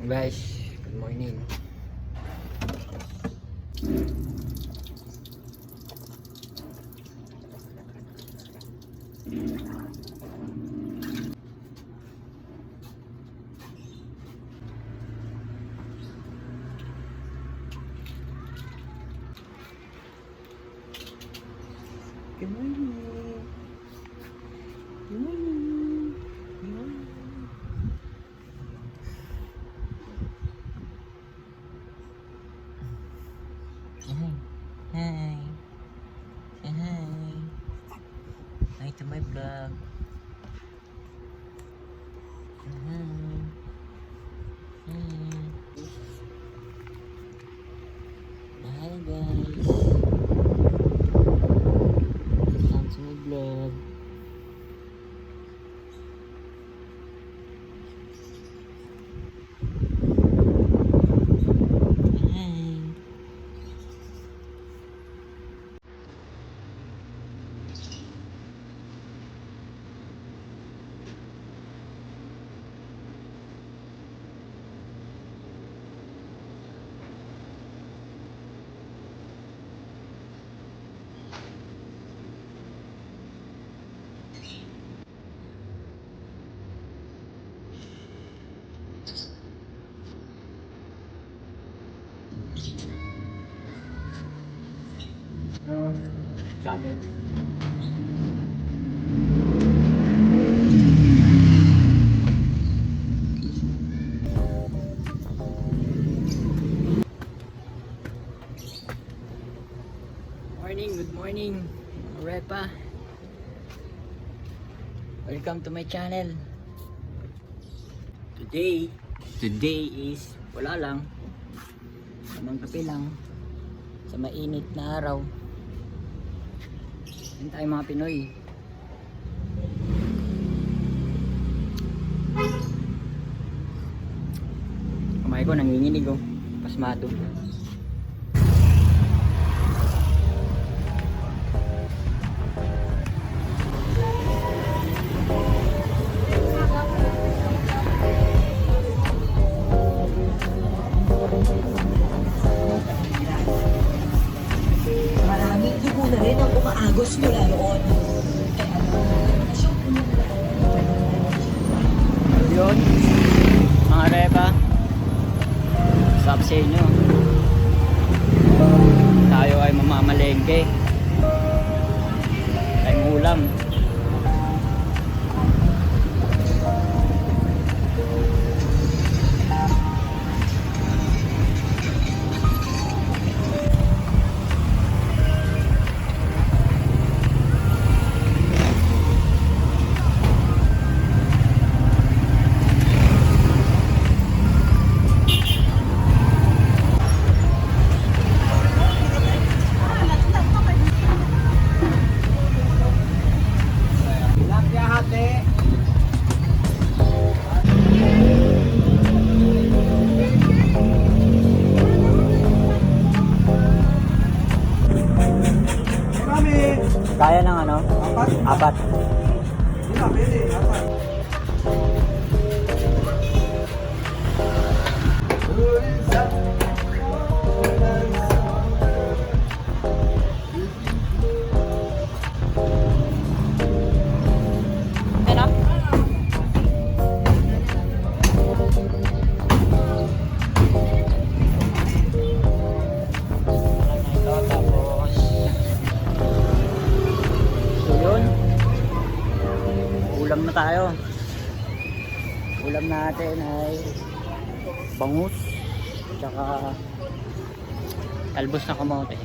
Guys, good morning. Good morning. Good morning. Good morning. Hi. Say hi. Hi to my vlog. Hi. Hi guys. Welcome to my vlog. Channel. Good morning, Repa. Welcome to my channel. Today is wala lang. Tamang kape lang sa mainit na araw. Yan tayo mga Pinoy. Kamay ko nanginginig oh. Pasmado. Maraming dugo na rin ang umaagos mula noon. Yun, mga Repa, sabi sa inyo, tayo ay mamamalengke. Tayong ulam. Kaya ng ano? Apat. Hindi na, pwede. Apat. Ulam na tayo. Ulam natin ay bangus tsaka talbos na kamote.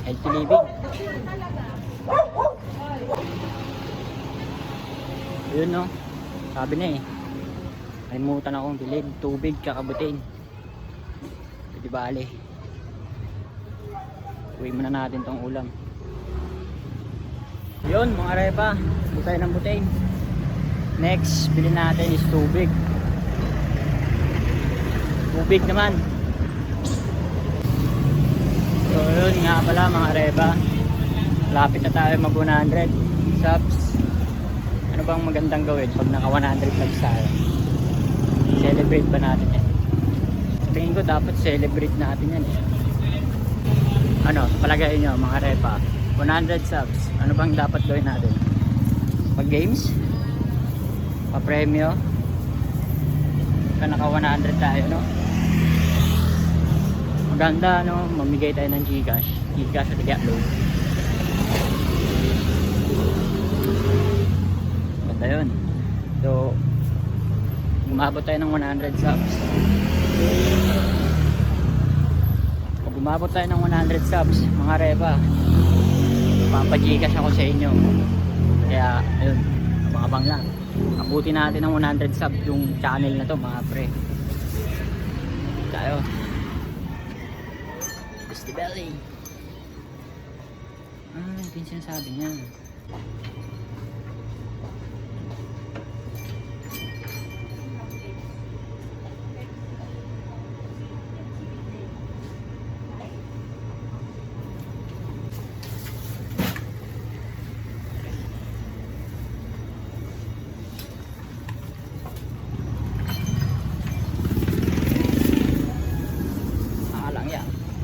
Healthy living. Yun no, sabi na eh, kalimutan akong bilhin tubig kakabutin. Pwede bale, uwi muna natin tong ulam. Yun mga Repa, butay ng butain. Next, bilhin natin is tubig. Tubig naman. So yun nga pala mga Repa, lapit na tayo mag 100 subs. Ano bang magandang gawin pag naka 100 subs tayo? celebrate ba natin yan? Tingin ko dapat celebrate natin yan eh. Ano, palagay nyo mga repa, 100 subs, ano bang dapat gawin natin? Pag games? Pa-premyo? Ka naka 100 tayo, no? Maganda, no? Mamigay tayo ng Gcash. Gcash at Gatload. Maganda yun. So, umabot tayo ng 100 subs. Pag umabot tayo ng 100 subs, mga repa, papag-Gcash ako sa inyo. Kaya, ayun, abang-abang lang. Abutin natin ng 100 subs yung channel na to, mga pre. Tayo. Christy Belly. Ito yung sinasabi niya.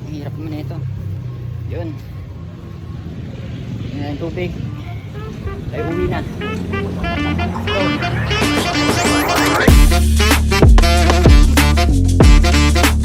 Hirap mo na ito. Yun. Yan ang tubig. Tayo uwi na. Go.